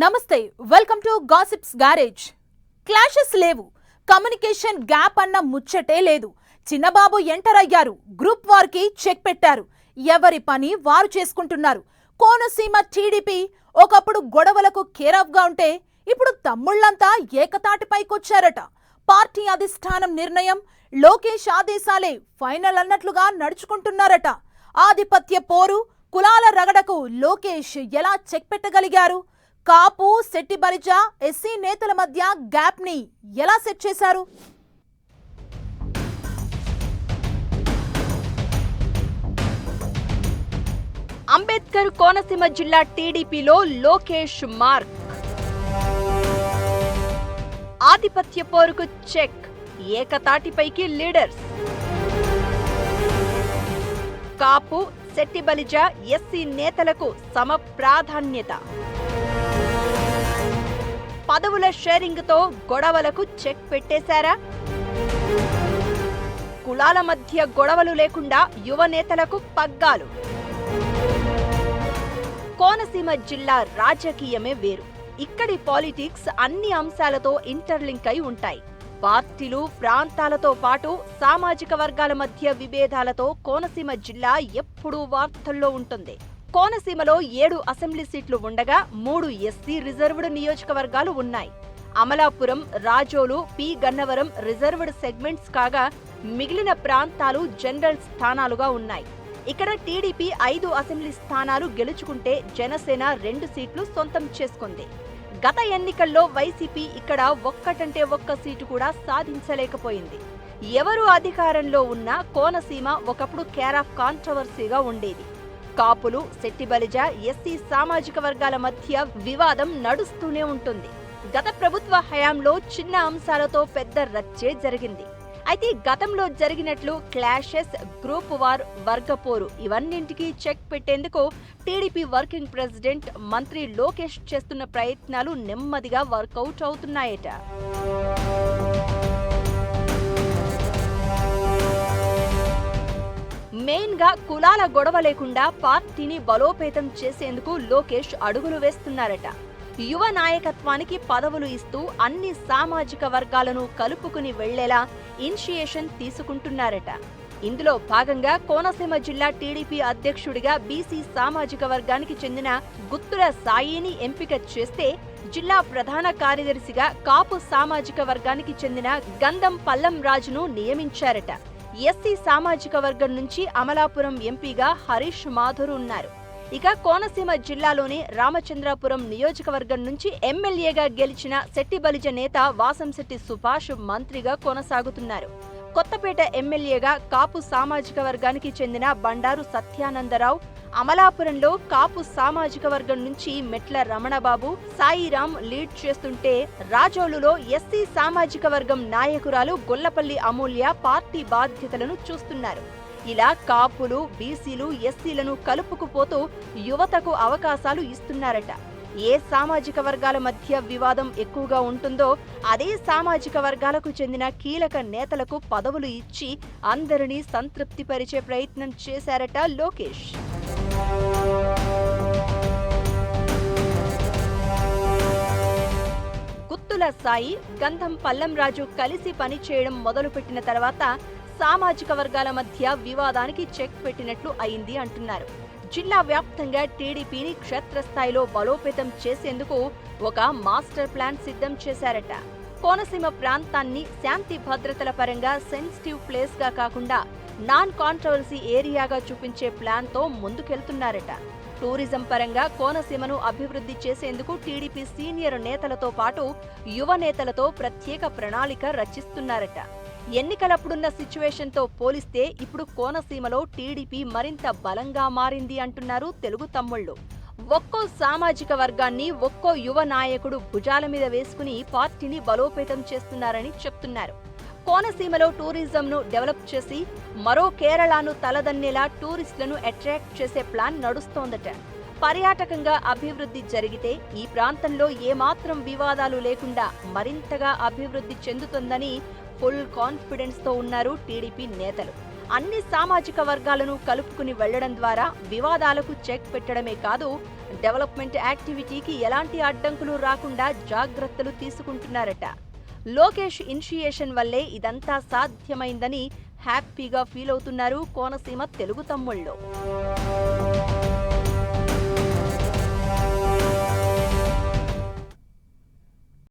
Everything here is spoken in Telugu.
నమస్తే welcome to gossips garage. Clashes లేవు, కమ్యూనికేషన్ గ్యాప్ అన్న ముచ్చటే లేదు. చిన్నబాబు ఎంటర్ అయ్యారు, గ్రూప్ వార్ కి చెక్ పెట్టారు. ఎవరి పని వారు చేసుకుంటున్నారు. కోనసీమ టీడీపీ ఒకప్పుడు గొడవలకు కేరాఫ్ గా ఉంటే ఇప్పుడు తమ్ముళ్లంతా ఏకతాటిపైకొచ్చారట. పార్టీ అధిష్టానం నిర్ణయం, లోకేష్ ఆదేశాలే ఫైనల్ అన్నట్లుగా నడుచుకుంటున్నారట. ఆధిపత్య పోరు, కులాల రగడకు లోకేష్ ఎలా చెక్ పెట్టగలిగారు? కాపు, శెట్టి బలిజ, ఎస్సీ నేతల మధ్య గ్యాప్ ని ఎలా సెట్ చేశారు? అంబేద్కర్ కోనసీమ జిల్లా టీడీపీలో లోకేష్ మార్క్. ఆధిపత్య పోరుకు చెక్, ఏకతాటిపైకి లీడర్స్. కాపు, శెట్టి బలిజ, ఎస్సీ నేతలకు సమ ప్రాధాన్యత. పదవుల షేరింగ్ తో గొడవలకు చెక్ పెట్టేశారా? కులాల మధ్య గొడవలు లేకుండా యువ నేతలకు పగ్గాలు. కోనసీమ జిల్లా రాజకీయమే వేరు. ఇక్కడి పాలిటిక్స్ అన్ని అంశాలతో ఇంటర్లింక్ అయి ఉంటాయి. పార్టీలు, ప్రాంతాలతో పాటు సామాజిక వర్గాల మధ్య విభేదాలతో కోనసీమ జిల్లా ఎప్పుడూ వార్తల్లో ఉంటుంది. కోనసీమలో 7 అసెంబ్లీ సీట్లు ఉండగా 3 ఎస్సీ రిజర్వ్డ్ నియోజకవర్గాలు ఉన్నాయి. Amalapuram, Razole, P Gannavaram reserved segments కాగా మిగిలిన ప్రాంతాలు జనరల్ స్థానాలుగా ఉన్నాయి. ఇక్కడ టీడీపీ 5 అసెంబ్లీ స్థానాలు గెలుచుకుంటే జనసేన 2 సీట్లు సొంతం చేసుకుంది. గత ఎన్నికల్లో వైసీపీ ఇక్కడ ఒక్కటంటే ఒక్క సీటు కూడా సాధించలేకపోయింది. ఎవరు అధికారంలో ఉన్నా కోనసీమ ఒకప్పుడు కేర్ ఆఫ్ కాంట్రవర్సీగా ఉండేది. కాపులు, శెట్టి బలిజ, ఎస్సీ సామాజిక వర్గాల మధ్య వివాదం నడుస్తూనే ఉంటుంది. గత ప్రభుత్వ హయాంలో చిన్న అంశాలతో పెద్ద రచ్చే జరిగింది. అయితే గతంలో జరిగినట్లు క్లాషెస్, గ్రూప్ వార్, వర్గపోరు ఇవన్నింటికీ చెక్ పెట్టేందుకు టీడీపీ వర్కింగ్ ప్రెసిడెంట్ మంత్రి లోకేష్ చేస్తున్న ప్రయత్నాలు నెమ్మదిగా వర్కౌట్ అవుతున్నాయట. మెయిన్ గా కులాల గొడవ లేకుండా పార్టీని బలోపేతం చేసేందుకు లోకేష్ అడుగులు వేస్తున్నారట. యువ నాయకత్వానికి పదవులు ఇస్తూ అన్ని సామాజిక వర్గాలను కలుపుకుని వెళ్లేలా ఇనిషియేషన్ తీసుకుంటున్నారట. ఇందులో భాగంగా కోనసీమ జిల్లా టీడీపీ అధ్యక్షుడిగా బీసీ సామాజిక వర్గానికి చెందిన గుత్తుల సాయిని ఎంపిక చేస్తే, జిల్లా ప్రధాన కార్యదర్శిగా కాపు సామాజిక వర్గానికి చెందిన గంధం పల్లం రాజును నియమించారట. ఎస్సీ సామాజిక వర్గం నుంచి అమలాపురం ఎంపీగా హరీష్ మాథుర్ ఉన్నారు. ఇక కోనసీమ జిల్లాలోని రామచంద్రాపురం నియోజకవర్గం నుంచి ఎమ్మెల్యేగా గెలిచిన శెట్టి బలిజ నేత వాసంశెట్టి సుభాష్ మంత్రిగా కొనసాగుతున్నారు. కొత్తపేట ఎమ్మెల్యేగా కాపు సామాజిక వర్గానికి చెందిన బండారు సత్యానందరావు, అమలాపురంలో కాపు సామాజిక వర్గం నుంచి మెట్ల రమణబాబు, సాయిరాం లీడ్ చేస్తుంటే, రాజోలులో ఎస్సీ సామాజిక వర్గం నాయకురాలు గొల్లపల్లి అమూల్య పార్టీ బాధ్యతలను చూస్తున్నారు. ఇలా కాపులు, బీసీలు, ఎస్సీలను కలుపుకుపోతూ యువతకు అవకాశాలు ఇస్తున్నారట. ఏ సామాజిక వర్గాల మధ్య వివాదం ఎక్కువగా ఉంటుందో అదే సామాజిక వర్గాలకు చెందిన కీలక నేతలకు పదవులు ఇచ్చి అందరినీ సంతృప్తిపరిచే ప్రయత్నం చేశారట లోకేష్. గుత్తుల సాయి, గంధం పల్లం రాజు కలిసి పనిచేయడం మొదలుపెట్టిన తర్వాత సామాజిక వర్గాల మధ్య వివాదానికి చెక్ పెట్టినట్లు అయింది అంటున్నారు. జిల్లా వ్యాప్తంగా టీడీపీని క్షేత్రస్థాయిలో బలోపేతం చేసేందుకు ఒక మాస్టర్ ప్లాన్ సిద్ధం చేశారట. కోనసీమ ప్రాంతాన్ని శాంతి భద్రతల పరంగా సెన్సిటివ్ ప్లేస్ గా కాకుండా నాన్ కాంట్రవర్సీ ఏరియాగా చూపించే ప్లాన్ తో ముందుకెళ్తున్నారట. టూరిజం పరంగా కోనసీమను అభివృద్ధి చేసేందుకు టీడీపీ సీనియర్ నేతలతో పాటు యువ నేతలతో ప్రత్యేక ప్రణాళిక రచిస్తున్నారట. ఎన్నికలప్పుడున్న సిచ్యువేషన్తో పోలిస్తే ఇప్పుడు కోనసీమలో టీడీపీ మరింత బలంగా మారింది అంటున్నారు తెలుగు తమ్ముళ్లు. ఒక్కో సామాజిక వర్గాన్ని ఒక్కో యువ నాయకుడు భుజాల మీద వేసుకుని పార్టీని బలోపేతం చేస్తున్నారని చెప్తున్నారు. కోనసీమలో టూరిజంను డెవలప్ చేసి మరో కేరళను తలదన్నేలా టూరిస్టులను అట్రాక్ట్ చేసే ప్లాన్ నడుస్తోందట. పర్యాటకంగా అభివృద్ధి జరిగితే ఈ ప్రాంతంలో ఏమాత్రం వివాదాలు లేకుండా మరింతగా అభివృద్ధి చెందుతుందని ఫుల్ కాన్ఫిడెన్స్ తో ఉన్నారు టీడీపీ నేతలు. అన్ని సామాజిక వర్గాలను కలుపుకుని వెళ్లడం ద్వారా వివాదాలకు చెక్ పెట్టడమే కాదు, డెవలప్మెంట్ యాక్టివిటీకి ఎలాంటి అడ్డంకులు రాకుండా జాగ్రత్తలు తీసుకుంటున్నారట. లోకేష్ ఇనిషియేషన్ వల్లే ఇదంతా సాధ్యమైందని హ్యాపీగా ఫీల్ అవుతున్నారు కోనసీమ తెలుగు తమ్ముళ్ళు.